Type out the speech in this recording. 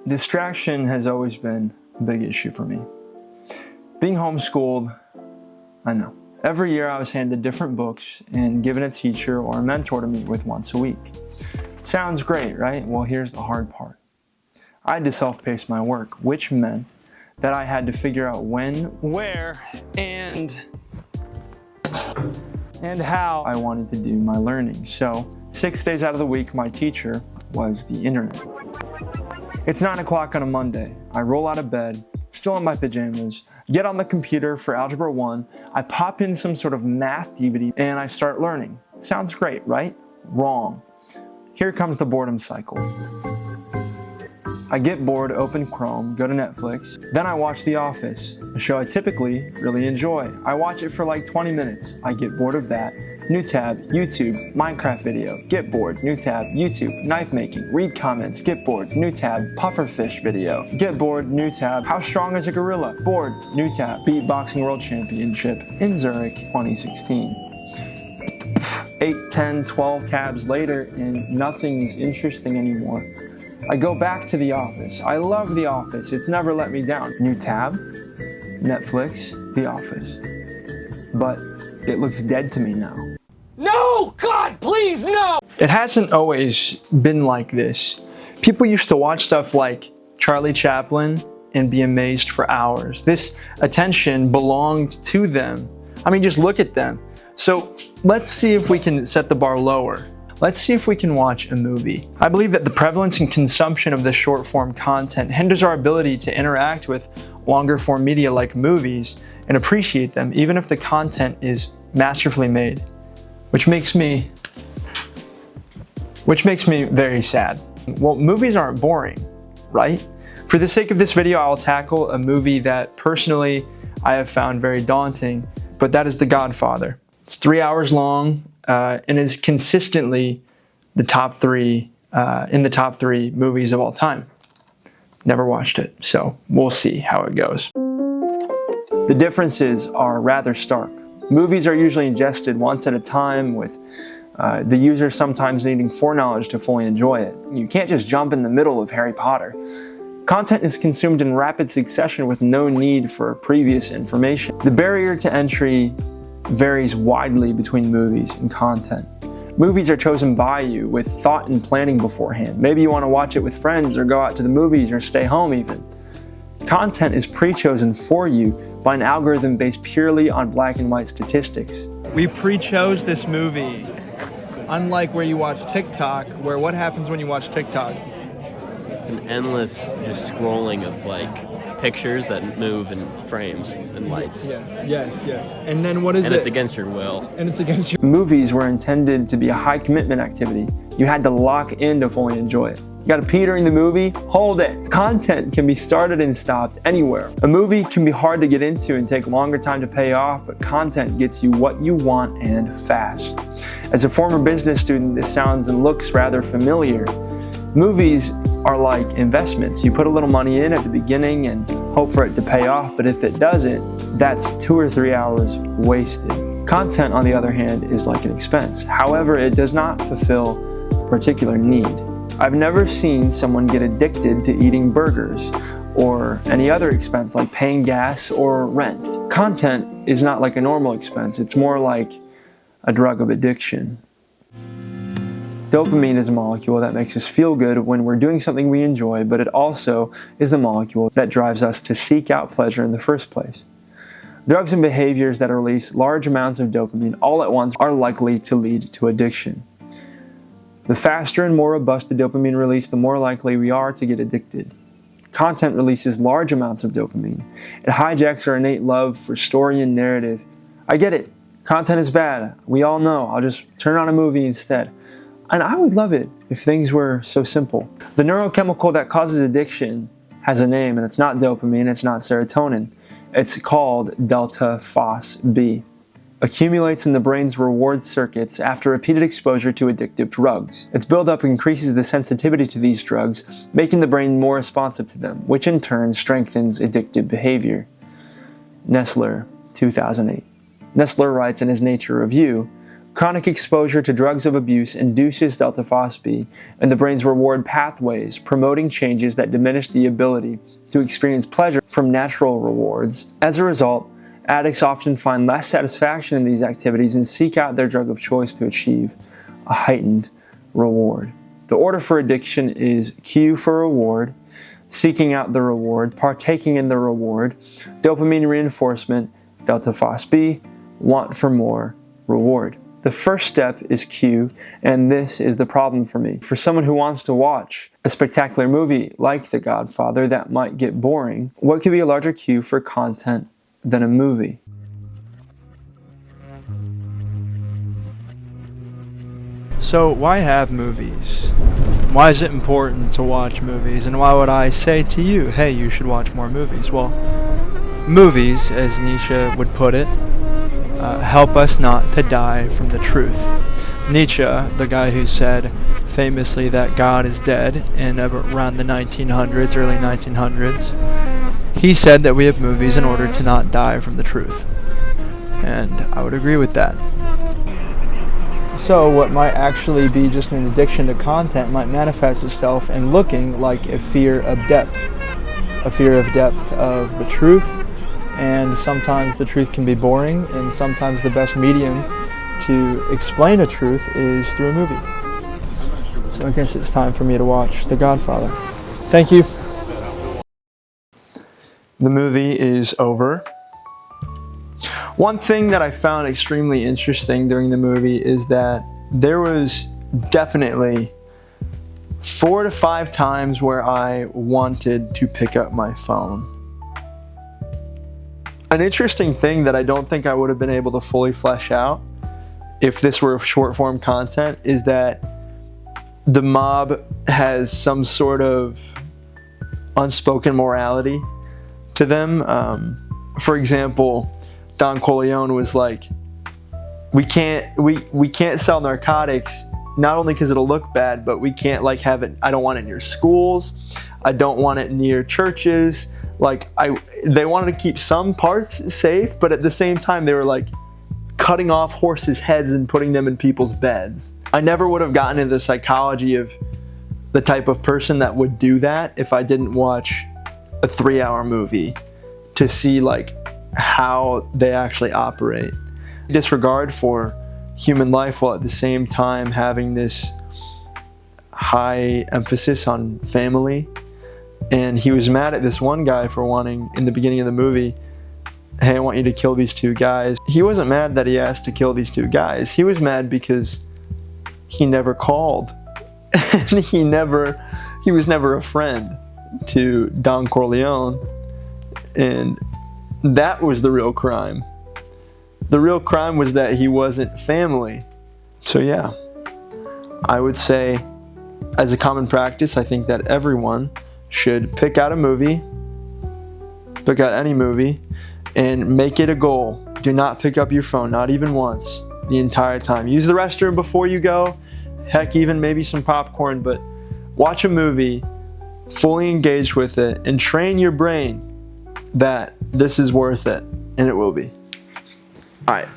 Distraction has always been a big issue for me. Being homeschooled, I know. Every year I was handed different books and given a teacher or a mentor to meet with once a week. Sounds great, right? Well, here's the hard part. I had to self-pace my work, which meant that I had to figure out when, where, and how I wanted to do my learning. So 6 days out of the week, my teacher was the internet. It's 9 o'clock on a Monday. I roll out of bed, still in my pajamas, get on the computer for Algebra 1, I pop in some sort of math DVD, and I start learning. Sounds great, right? Wrong. Here comes the boredom cycle. I get bored, open Chrome, go to Netflix, then I watch The Office, a show I typically really enjoy. I watch it for like 20 minutes. I get bored of that. New tab, YouTube, Minecraft video, get bored, new tab, YouTube, knife making, read comments, get bored, new tab, pufferfish video, get bored, new tab, how strong is a gorilla, bored, new tab, beatboxing world championship in Zurich 2016. 8, 10, 12 tabs later and nothing's interesting anymore. I go back to The Office. I love The Office. It's never let me down. New tab, Netflix, The Office. But it looks dead to me now. No! God, please, no! It hasn't always been like this. People used to watch stuff like Charlie Chaplin and be amazed for hours. This attention belonged to them. I mean, just look at them. So let's see if we can set the bar lower. Let's see if we can watch a movie. I believe that the prevalence and consumption of this short form content hinders our ability to interact with longer form media like movies and appreciate them, even if the content is masterfully made. Which makes me very sad. Well, movies aren't boring, right? For the sake of this video, I'll tackle a movie that personally I have found very daunting, but that is The Godfather. It's 3 hours long and is consistently in the top three movies of all time. Never watched it, so we'll see how it goes. The differences are rather stark. Movies are usually ingested once at a time, with the user sometimes needing foreknowledge to fully enjoy it. You can't just jump in the middle of Harry Potter. Content is consumed in rapid succession with no need for previous information. The barrier to entry varies widely between movies and content. Movies are chosen by you with thought and planning beforehand. Maybe you want to watch it with friends or go out to the movies or stay home even. Content is pre-chosen for you by an algorithm based purely on black and white statistics. We pre-chose this movie, unlike where you watch TikTok, where what happens when you watch TikTok? It's an endless just scrolling of like pictures that move in frames and lights. Yeah. Yes. And then what is it? And it's against your will. And it's against your... Movies were intended to be a high commitment activity. You had to lock in to fully enjoy it. You gotta pee during the movie? Hold it. Content can be started and stopped anywhere. A movie can be hard to get into and take longer time to pay off, but content gets you what you want and fast. As a former business student, this sounds and looks rather familiar. Movies are like investments. You put a little money in at the beginning and hope for it to pay off, but if it doesn't, that's 2 or 3 hours wasted. Content, on the other hand, is like an expense. However, it does not fulfill a particular need. I've never seen someone get addicted to eating burgers or any other expense like paying gas or rent. Content is not like a normal expense. It's more like a drug of addiction. Dopamine is a molecule that makes us feel good when we're doing something we enjoy, but it also is the molecule that drives us to seek out pleasure in the first place. Drugs and behaviors that release large amounts of dopamine all at once are likely to lead to addiction. The faster and more robust the dopamine release, the more likely we are to get addicted. Content releases large amounts of dopamine. It hijacks our innate love for story and narrative. I get it. Content is bad. We all know. I'll just turn on a movie instead. And I would love it if things were so simple. The neurochemical that causes addiction has a name, and it's not dopamine, it's not serotonin. It's called delta phos-B. Accumulates in the brain's reward circuits after repeated exposure to addictive drugs. Its buildup increases the sensitivity to these drugs, making the brain more responsive to them, which in turn strengthens addictive behavior. Nestler, 2008. Nestler writes in his Nature Review, Chronic exposure to drugs of abuse induces delta phosphate in the brain's reward pathways, promoting changes that diminish the ability to experience pleasure from natural rewards. As a result, addicts often find less satisfaction in these activities and seek out their drug of choice to achieve a heightened reward. The order for addiction is cue for reward, seeking out the reward, partaking in the reward, dopamine reinforcement, delta phosphate, want for more, reward. The first step is cue, and this is the problem for me. For someone who wants to watch a spectacular movie like The Godfather that might get boring, what could be a larger cue for content than a movie? So why have movies? Why is it important to watch movies? And why would I say to you, hey, you should watch more movies? Well, movies, as Nietzsche would put it, help us not to die from the truth. Nietzsche, the guy who said famously that God is dead in around the 1900s, early 1900s, he said that we have movies in order to not die from the truth. And I would agree with that. So what might actually be just an addiction to content might manifest itself in looking like a fear of depth of the truth. And sometimes the truth can be boring, and sometimes the best medium to explain a truth is through a movie. So I guess it's time for me to watch The Godfather. Thank you. The movie is over. One thing that I found extremely interesting during the movie is that there was definitely 4 to 5 times where I wanted to pick up my phone. An interesting thing that I don't think I would have been able to fully flesh out if this were short form content is that the mob has some sort of unspoken morality to them. For example, Don Corleone was like, we can't sell narcotics, not only because it'll look bad, but we can't like have it, I don't want it near schools, I don't want it near churches. Like they wanted to keep some parts safe, but at the same time they were like cutting off horses' heads and putting them in people's beds. I never would have gotten into the psychology of the type of person that would do that if I didn't watch a 3-hour movie to see like how they actually operate. Disregard for human life while at the same time having this high emphasis on family. And he was mad at this one guy for wanting, in the beginning of the movie, hey, I want you to kill these 2 guys. He wasn't mad that he asked to kill these 2 guys. He was mad because he never called. And he was never a friend to Don Corleone. And that was the real crime. The real crime was that he wasn't family. So yeah, I would say, as a common practice, I think that everyone should pick out a movie, pick out any movie, and make it a goal. Do not pick up your phone, not even once, the entire time. Use the restroom before you go, heck, even maybe some popcorn, but watch a movie, fully engage with it, and train your brain that this is worth it, and it will be. All right.